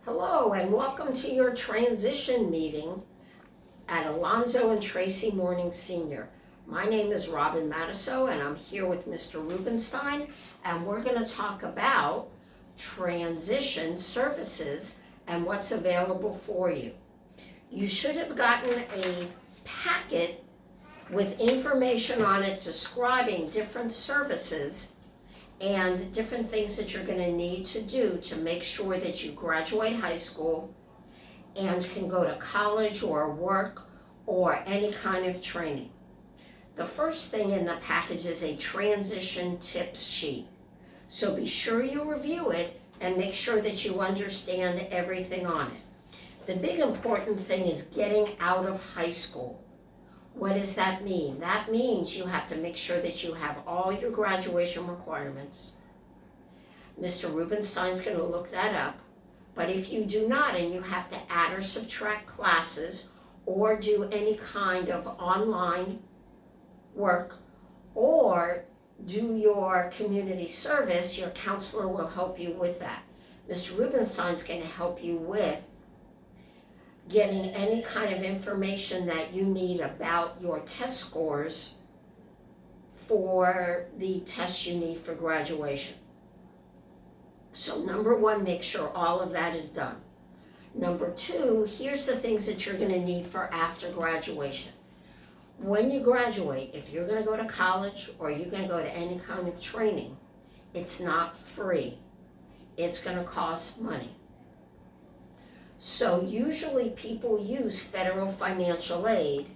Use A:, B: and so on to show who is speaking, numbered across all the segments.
A: Hello and welcome to your transition meeting at Alonzo and Tracy Morning Senior. My name is Robin Matusow and I'm here with Mr. Rubenstein, and we're going to talk about transition services and what's available for you. You should have gotten a packet with information on it describing different services and different things that you're going to need to do to make sure that you graduate high school and can go to college or work or any kind of training. The first thing in the package is a transition tips sheet. So be sure you review it and make sure that you understand everything on it. The big important thing is getting out of high school. What does that mean? That means you have to make sure that you have all your graduation requirements. Mr. Rubenstein's going to look that up. But if you do not and you have to add or subtract classes or do any kind of online work or do your community service, your counselor will help you with that. Mr. Rubenstein's going to help you with getting any kind of information that you need about your test scores for the tests you need for graduation. So number one, make sure all of that is done. Number two, here's the things that you're going to need for after graduation. When you graduate, if you're going to go to college or you're going to go to any kind of training, it's not free. It's going to cost money. So usually people use federal financial aid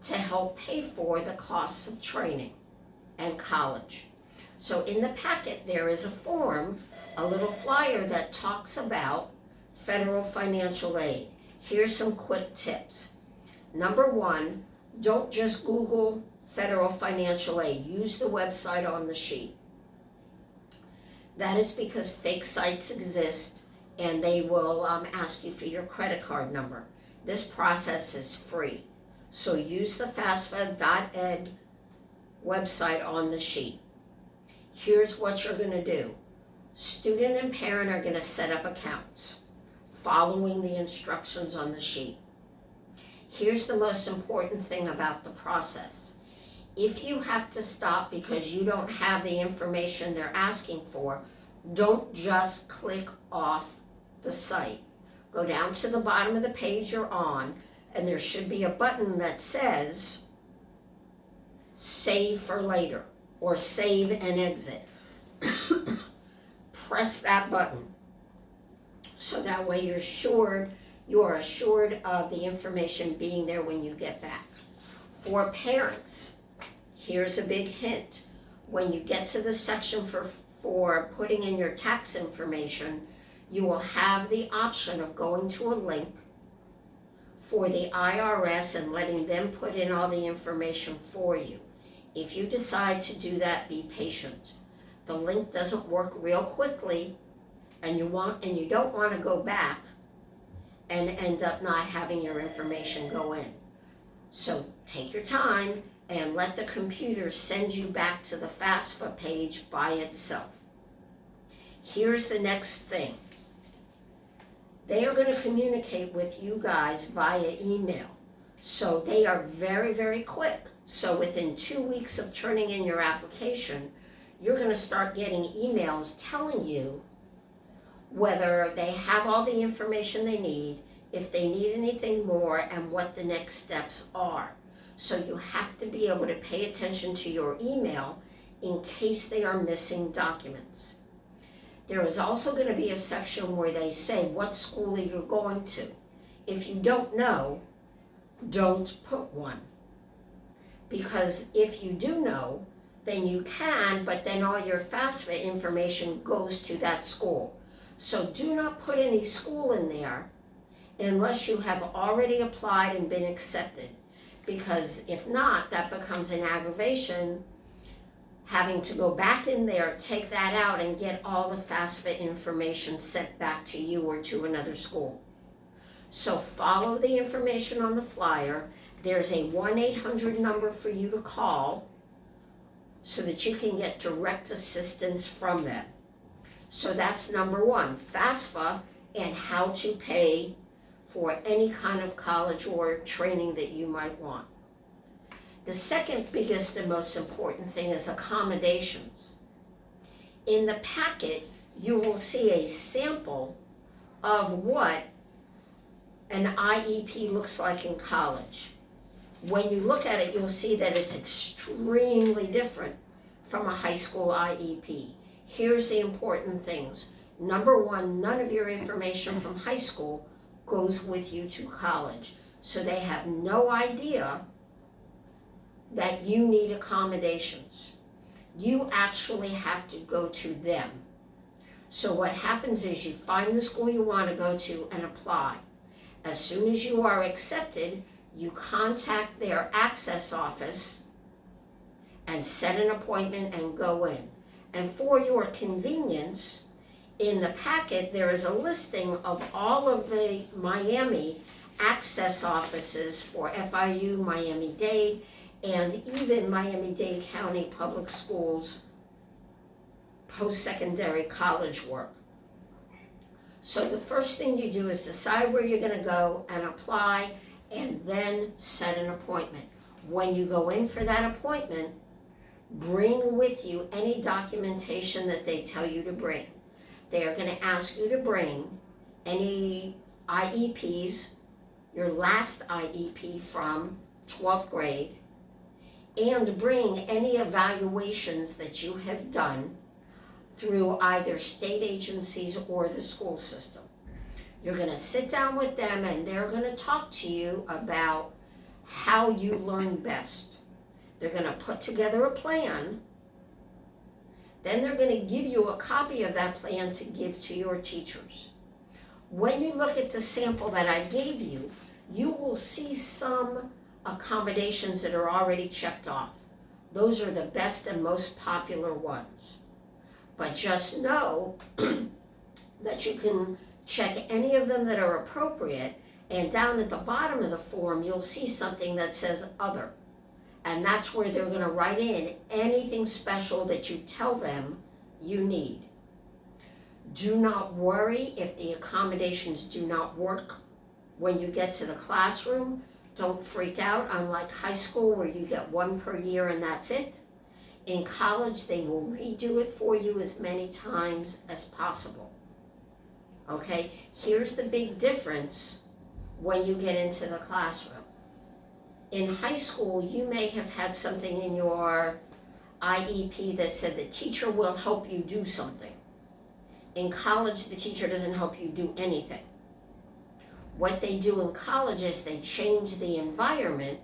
A: to help pay for the costs of training and college. So in the packet there is a form, a little flyer that talks about federal financial aid. Here's some quick tips. Number one, don't just Google federal financial aid. Use the website on the sheet. That is because fake sites exist and they will ask you for your credit card number. This process is free. So use the FAFSA.ed website on the sheet. Here's what you're going to do. Student and parent are going to set up accounts, following the instructions on the sheet. Here's the most important thing about the process. If you have to stop because you don't have the information they're asking for, don't just click off the site. Go down to the bottom of the page you're on, and there should be a button that says Save for Later or Save and Exit. Press that button so that way you are assured of the information being there when you get back. For parents, here's a big hint. When you get to the section for putting in your tax information, you will have the option of going to a link for the IRS and letting them put in all the information for you. If you decide to do that, be patient. The link doesn't work real quickly, and you don't want to go back and end up not having your information go in. So take your time and let the computer send you back to the FAFSA page by itself. Here's the next thing. They are going to communicate with you guys via email. So they are very, very quick. So within 2 weeks of turning in your application, you're going to start getting emails telling you whether they have all the information they need, if they need anything more, and what the next steps are. So you have to be able to pay attention to your email in case they are missing documents. There is also going to be a section where they say what school you're going to. If you don't know, don't put one. Because if you do know, then you can, but then all your FAFSA information goes to that school. So do not put any school in there unless you have already applied and been accepted. Because if not, that becomes an aggravation, having to go back in there, take that out, and get all the FAFSA information sent back to you or to another school. So follow the information on the flyer. There's a 1-800 number for you to call so that you can get direct assistance from them. So that's number one. FAFSA and how to pay for any kind of college or training that you might want. The second biggest and most important thing is accommodations. In the packet, you will see a sample of what an IEP looks like in college. When you look at it, you'll see that it's extremely different from a high school IEP. Here's the important things. Number one, none of your information from high school goes with you to college. So they have no idea that you need accommodations. You actually have to go to them. So what happens is you find the school you want to go to and apply. As soon as you are accepted, you contact their access office and set an appointment and go in. And for your convenience, in the packet there is a listing of all of the Miami access offices for FIU, Miami-Dade, and even Miami-Dade County Public Schools post-secondary college work. So the first thing you do is decide where you're going to go and apply, and then set an appointment. When you go in for that appointment, bring with you any documentation that they tell you to bring. They are going to ask you to bring any IEPs, your last IEP from 12th grade, and bring any evaluations that you have done through either state agencies or the school system. You're going to sit down with them and they're going to talk to you about how you learn best. They're going to put together a plan. Then they're going to give you a copy of that plan to give to your teachers. When you look at the sample that I gave you, you will see some accommodations that are already checked off. Those are the best and most popular ones. But just know that you can check any of them that are appropriate, and down at the bottom of the form you'll see something that says other. And that's where they're going to write in anything special that you tell them you need. Do not worry if the accommodations do not work when you get to the classroom. Don't freak out, unlike high school where you get one per year and that's it. In college, they will redo it for you as many times as possible. Okay, here's the big difference when you get into the classroom. In high school, you may have had something in your IEP that said the teacher will help you do something. In college, the teacher doesn't help you do anything. What they do in college is they change the environment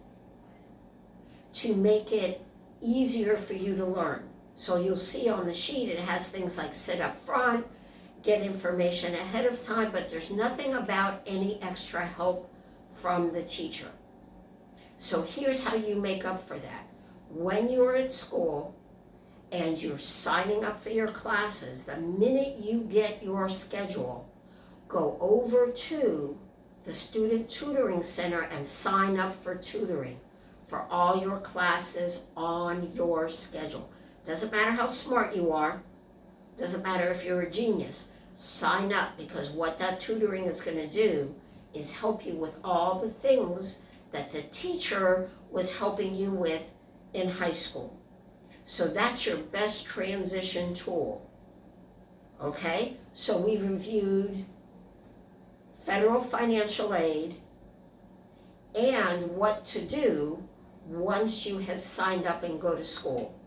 A: to make it easier for you to learn. So you'll see on the sheet it has things like sit up front, get information ahead of time, but there's nothing about any extra help from the teacher. So here's how you make up for that. When you're at school and you're signing up for your classes, the minute you get your schedule, go over to the Student Tutoring Center and sign up for tutoring for all your classes on your schedule. Doesn't matter how smart you are, doesn't matter if you're a genius, sign up, because what that tutoring is going to do is help you with all the things that the teacher was helping you with in high school. So that's your best transition tool. Okay? So we've reviewed federal financial aid and what to do once you have signed up and go to school.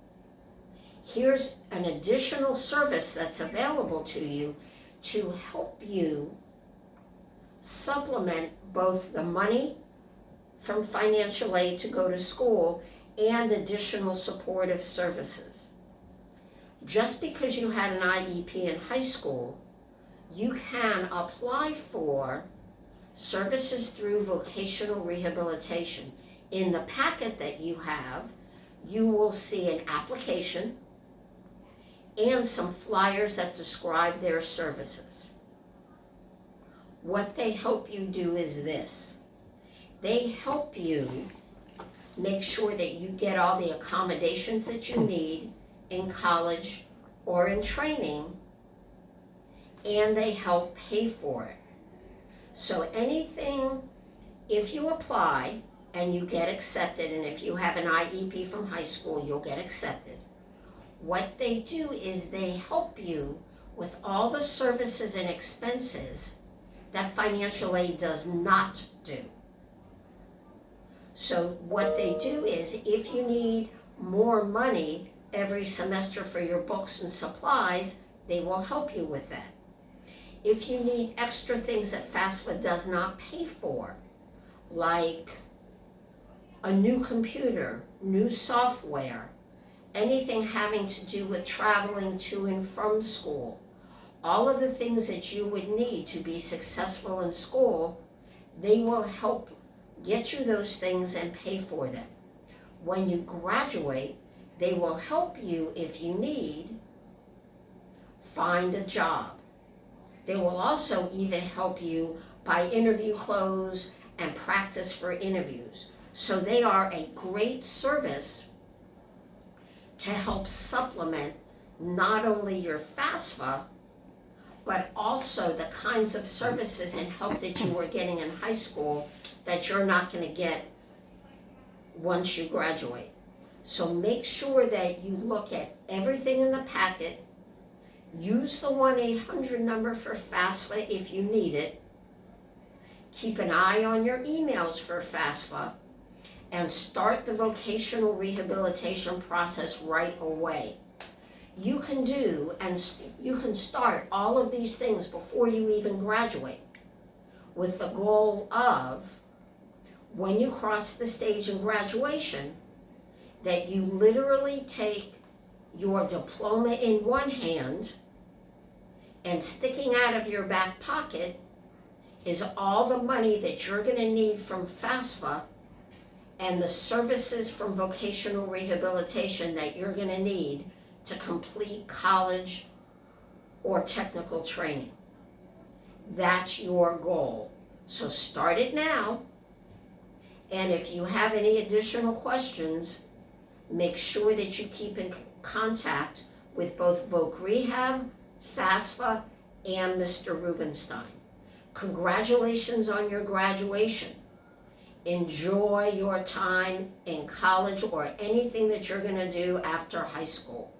A: Here's an additional service that's available to you to help you supplement both the money from financial aid to go to school and additional supportive services. Just because you had an IEP in high school, you can apply for services through vocational rehabilitation. In the packet that you have, you will see an application and some flyers that describe their services. What they help you do is this. They help you make sure that you get all the accommodations that you need in college or in training, and they help pay for it. So anything, if you apply and you get accepted, and if you have an IEP from high school, you'll get accepted. What they do is they help you with all the services and expenses that financial aid does not do. So what they do is, if you need more money every semester for your books and supplies, they will help you with that. If you need extra things that FAFSA does not pay for, like a new computer, new software, anything having to do with traveling to and from school, all of the things that you would need to be successful in school, they will help get you those things and pay for them. When you graduate, they will help you, if you need, find a job. They will also even help you buy interview clothes and practice for interviews. So they are a great service to help supplement not only your FAFSA, but also the kinds of services and help that you were getting in high school that you're not going to get once you graduate. So make sure that you look at everything in the packet. Use the 1-800 number for FAFSA if you need it. Keep an eye on your emails for FAFSA, and start the vocational rehabilitation process right away. You can do and you can start all of these things before you even graduate, with the goal of, when you cross the stage in graduation, that you literally take your diploma in one hand, and sticking out of your back pocket is all the money that you're going to need from FAFSA and the services from vocational rehabilitation that you're going to need to complete college or technical training. That's your goal. So start it now, and if you have any additional questions, make sure that you keep in contact with both Voc Rehab, FAFSA, and Mr. Rubenstein. Congratulations on your graduation. Enjoy your time in college or anything that you're going to do after high school.